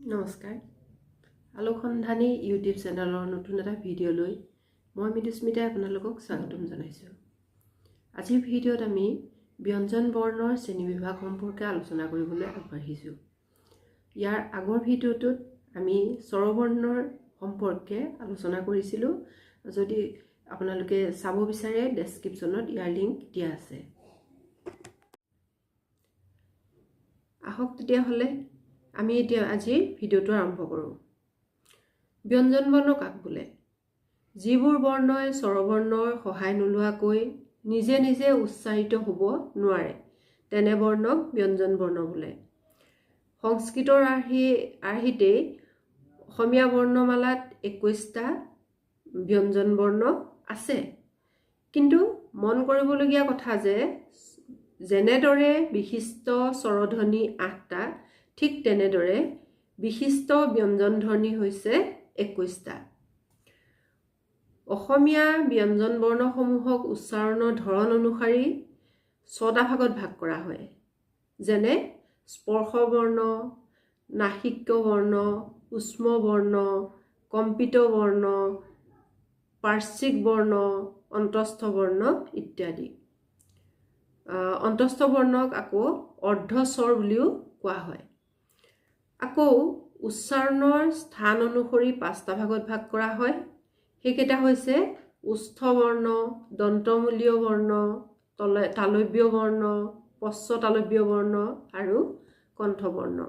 নমস্কাৰ আলোক সন্ধানী ইউটিউব চেনেলৰ নতুন এটা ভিডিঅ'লৈ মই মৃদুস্মিতাই আপোনালোকক স্বাগতম জনাইছোঁ। আজিৰ ভিডিঅ'ত আমি ব্যঞ্জন বৰ্ণৰ শ্ৰেণীবিভাগ সম্পৰ্কে আলোচনা কৰিবলৈ আগবাঢ়িছোঁ। ইয়াৰ আগৰ ভিডিঅ'টোত আমি স্বৰবৰ্ণৰ সম্পৰ্কে আলোচনা কৰিছিলোঁ। যদি আপোনালোকে চাব বিচাৰে ডেছক্ৰিপশ্যনত ইয়াৰ লিংক দিয়া আছে। আহক তেতিয়াহ'লে আমি এতিয়া আজিৰ ভিডিঅ'টো আৰম্ভ কৰোঁ। ব্যঞ্জন বৰ্ণ কাক বোলে? যিবোৰ বৰ্ণই স্বৰবৰ্ণৰ সহায় নোলোৱাকৈ নিজে নিজে উচ্চাৰিত হ'ব নোৱাৰে তেনে বৰ্ণক ব্যঞ্জন বৰ্ণ বোলে। সংস্কৃতৰ আৰ্হিতেই অসমীয়া বৰ্ণমালাত 21টা ব্যঞ্জন বৰ্ণ আছে। কিন্তু মন কৰিবলগীয়া কথা যে যেনেদৰে বিশিষ্ট স্বৰধ্বনি 8টা ঠিক তেনেদৰে বিশিষ্ট ব্যঞ্জন ধ্বনি হৈছে 21টা। অসমীয়া ব্যঞ্জন বৰ্ণসমূহক উচ্চাৰণৰ ধৰণ অনুসৰি 6টা ভাগত ভাগ কৰা হয়। যেনে স্পৰ্শ বৰ্ণ, নাসিক্য বৰ্ণ, উষ্ম বৰ্ণ, কম্পিত বৰ্ণ, পাৰ্শ্বিক বৰ্ণ, অন্তস্থ বৰ্ণ ইত্যাদি। অন্তস্থ বৰ্ণক আকৌ অৰ্ধস্বৰ বুলিও কোৱা হয়। আকৌ উচ্চাৰণৰ স্থান অনুসৰি 5টা ভাগত ভাগ কৰা হয়। সেইকেইটা হৈছে ওষ্ঠ বৰ্ণ, দন্তমূলীয় বৰ্ণ, তালব্য বৰ্ণ, পশ্চ তালব্য বৰ্ণ আৰু কণ্ঠবৰ্ণ।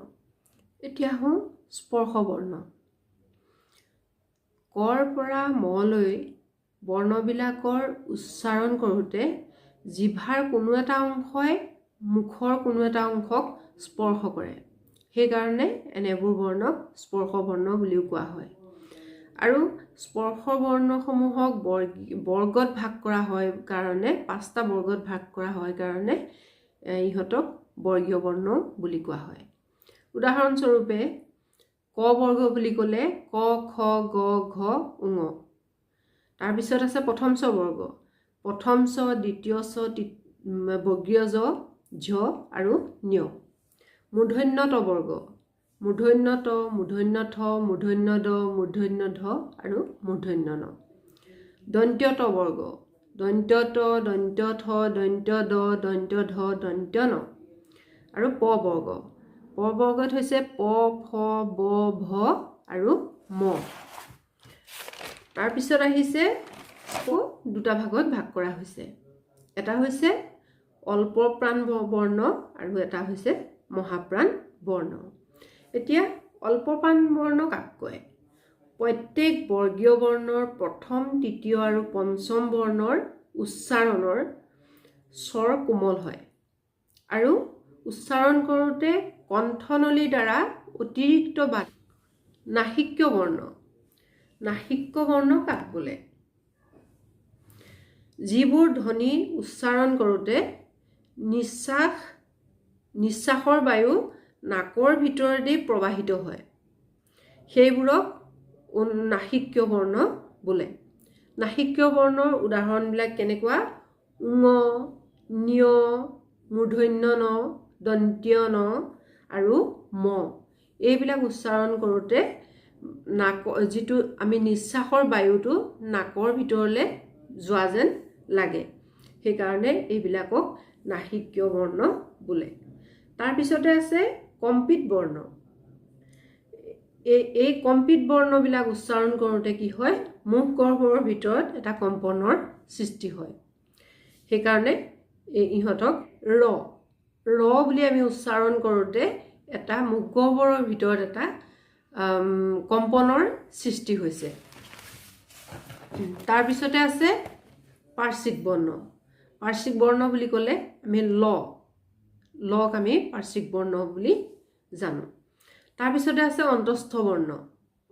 এতিয়া আহোঁ স্পৰ্শ বৰ্ণ। কৰ পৰা মলৈ বৰ্ণবিলাকৰ উচ্চাৰণ কৰোঁতে জিভাৰ কোনো এটা অংশই মুখৰ কোনো এটা অংশক স্পৰ্শ কৰে। সেইকাৰণে এনেবোৰ বৰ্ণক স্পৰ্শ বৰ্ণ বুলিও কোৱা হয়। আৰু স্পৰ্শ বৰ্ণসমূহক বৰ্গত ভাগ কৰা হয় কাৰণে 5টা বৰ্গত ভাগ কৰা হয় কাৰণে ইহঁতক বৰ্গীয় বৰ্ণ বুলি কোৱা হয়। উদাহৰণস্বৰূপে ক বৰ্গ বুলি ক'লে ক, খ, গ, ঘ, ঙ। তাৰপিছত আছে প্ৰথম ছ বৰ্গ, প্ৰথম ছ, দ্বিতীয় ছ, বৰ্গীয় জ, ঝ আৰু ঞ। মূৰ্ধন্য ট বৰ্গ, মূৰ্ধন্য ট, মূৰ্ধন্য ঠ, মূৰ্ধন্য ড, মূৰ্ধন্য ধ আৰু মূৰ্ধন্য ণ। দন্ত্য ট বৰ্গ, দন্ত্য ট, দন্ত্য ঠ, দন্ত্য ড, দন্ত্য ধ, দন্ত্য ণ। আৰু প বৰ্গ, প বৰ্গত হৈছে প, ফ, ব, ভ আৰু ম। তাৰপিছত আহিছে আকৌ 2টা ভাগত ভাগ কৰা হৈছে। এটা হৈছে অল্পপ্ৰাণ বৰ্ণ আৰু এটা হৈছে মহাপ্ৰাণ বৰ্ণ। এতিয়া অল্পপ্ৰাণ বৰ্ণ কাক কয়? প্ৰত্যেক বৰ্গীয় বৰ্ণৰ প্ৰথম, তৃতীয় আৰু পঞ্চম বৰ্ণৰ উচ্চাৰণৰ স্বৰ কোমল হয় আৰু উচ্চাৰণ কৰোঁতে কণ্ঠনলীৰ দ্বাৰা অতিৰিক্ত বাট। নাসিক্য বৰ্ণ। নাসিক্য বৰ্ণ কাক বোলে? যিবোৰ ধ্বনি উচ্চাৰণ কৰোঁতে নিশ্বাসৰ বায়ু নাকৰ ভিতৰেদি প্ৰবাহিত হয় সেইবোৰক নাসিক্য বৰ্ণ বোলে। নাসিক্য বৰ্ণৰ উদাহৰণবিলাক কেনেকুৱা? ঙ, ঞ, মূৰ্ধন্য ণ, দন্ত্য ন আৰু ম। এইবিলাক উচ্চাৰণ কৰোঁতে যিটো আমি নিশ্বাসৰ বায়ুটো নাকৰ ভিতৰলৈ যোৱা যেন লাগে, সেইকাৰণে এইবিলাকক নাসিক্য বৰ্ণ বোলে। তাৰপিছতে আছে কম্পিত বৰ্ণ। এই কম্পিত বৰ্ণবিলাক উচ্চাৰণ কৰোঁতে কি হয়? মুখগহ্বৰৰ ভিতৰত এটা কম্পনৰ সৃষ্টি হয়। সেইকাৰণে ইহঁতক ৰ বুলি আমি উচ্চাৰণ কৰোঁতে এটা মুখগহ্বৰৰ ভিতৰত এটা কম্পনৰ সৃষ্টি হৈছে। তাৰপিছতে আছে পাৰ্শ্বিক বৰ্ণ। পাৰ্শ্বিক বৰ্ণ বুলি ক'লে আমি লক আমি পাৰ্শ্বিক বৰ্ণ বুলি জানো। তাৰপিছতে আছে অন্তস্থ বৰ্ণ।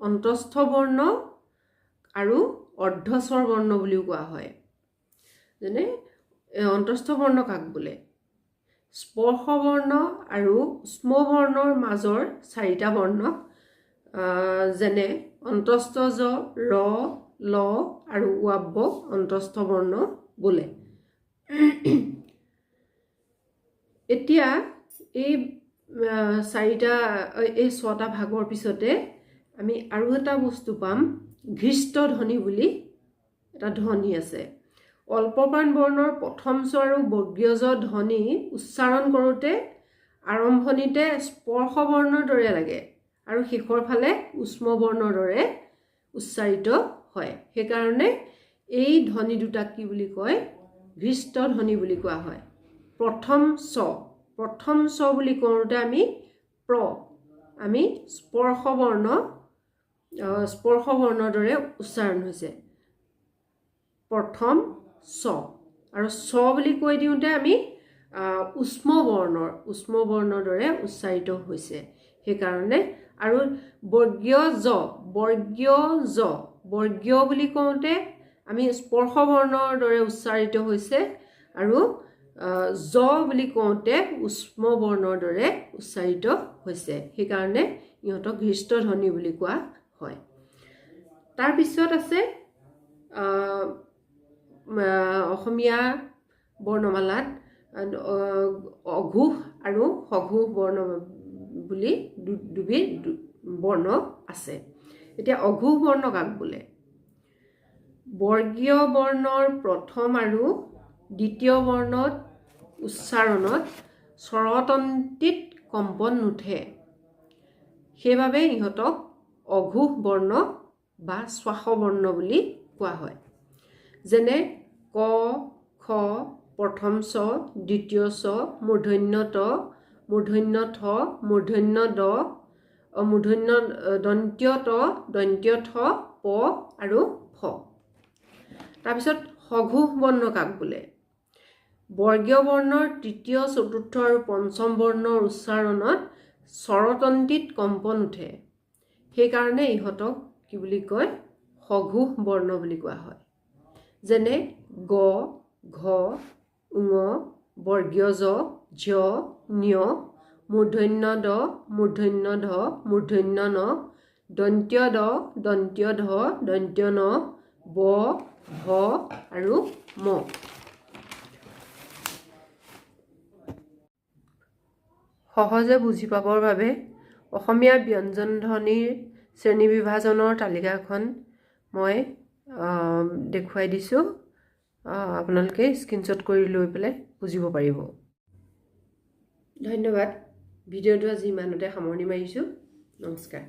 অন্তস্থ বৰ্ণ আৰু অৰ্ধস্বৰ বৰ্ণ বুলিও কোৱা হয়। যেনে অন্তস্থ বৰ্ণ কাক বোলে? স্পৰ্শ বৰ্ণ আৰু উষ্ম বৰ্ণৰ মাজৰ 4টা বৰ্ণক যেনে অন্তস্থ জ, ৰ, ল আৰু ৱাব্বক অন্তস্থ বৰ্ণ বোলে। এতিয়া এই চাৰিটা এই ছটা ভাগৰ পিছতে আমি আৰু এটা বস্তু পাম ঘৃষ্ট ধ্বনি বুলি এটা ধ্বনি আছে অল্পপ্ৰাণ বৰ্ণৰ প্ৰথম চ আৰু বৰ্গীয় জ ধ্বনি উচ্চাৰণ কৰোঁতে আৰম্ভণিতে স্পৰ্শ বৰ্ণৰ দৰে লাগে আৰু শেষৰ ফালে উষ্ম বৰ্ণৰ দৰে উচ্চাৰিত হয় সেইকাৰণে এই ধ্বনি দুটাক কি বুলি কয় ঘৃষ্ট ধ্বনি বুলি কোৱা হয় প্ৰথম চ বুলি কওঁতে আমি স্পৰ্শ বৰ্ণৰ দৰে উচ্চাৰণ হৈছে প্ৰথম চ আৰু চ বুলি কৈ দিওঁতে আমি উষ্ম বৰ্ণৰ দৰে উচ্চাৰিত হৈছে সেইকাৰণে আৰু বৰ্গীয় বুলি কওঁতে আমি স্পৰ্শ বৰ্ণৰ দৰে উচ্চাৰিত হৈছে আৰু জ বুলি কওঁতে উষ্ম বৰ্ণৰ দৰে উচ্চাৰিত হৈছে সেইকাৰণে ইহঁতক ঘৃষ্ট ধ্বনি বুলি কোৱা হয় তাৰপিছত আছে অসমীয়া বৰ্ণমালাত অঘোষ আৰু সঘোষ বৰ্ণ বুলি দুবিধ বৰ্ণ আছে এতিয়া অঘোষ বৰ্ণ কাক বোলে বৰ্গীয় বৰ্ণৰ প্ৰথম আৰু দ্বিতীয় বৰ্ণত উচ্চাৰণত স্বৰতন্ত্ৰীত কম্পন নুঠে সেইবাবে ইহঁতক অঘোষ বৰ্ণ বা শ্বাস বৰ্ণ বুলি কোৱা হয় যেনে ক খ প্ৰথম চ দ্বিতীয় চ মূৰ্ধন্য ত মূৰ্ধন্য থ মূৰ্ধন্য দ মূৰ্ধন্য দন্ত্য ত দন্ত্য থ প আৰু ফ তাৰপিছত সঘোষ বৰ্ণ কাক বোলে বৰ্গীয় বৰ্ণৰ তৃতীয় চতুৰ্থ আৰু পঞ্চম বৰ্ণৰ উচ্চাৰণত স্বৰতন্ত্ৰীত কম্পন উঠে সেইকাৰণে ইহঁতক কি বুলি কয় সঘোষ বৰ্ণ বুলি কোৱা হয় যেনে গ ঘ ঙ বৰ্গীয় জ ঝ ঞ মূৰ্ধন্য দ মূৰ্ধন্য ধ মূৰ্ধন্য ন দন্ত্য দ দন্ত্য ধ দন্ত্য ন ব ভ আৰু ম সহজে বুজি পাবৰ বাবে অসমীয়া ব্যঞ্জন ধ্বনিৰ শ্ৰেণীবিভাজনৰ তালিকাখন মই দেখুৱাই দিছোঁ আপোনালোকে স্ক্ৰীনশ্বট কৰি লৈ পেলাই বুজিব পাৰিব ধন্যবাদ ভিডিঅ'টো আজি ইমানতে সামৰণি মাৰিছোঁ নমস্কাৰ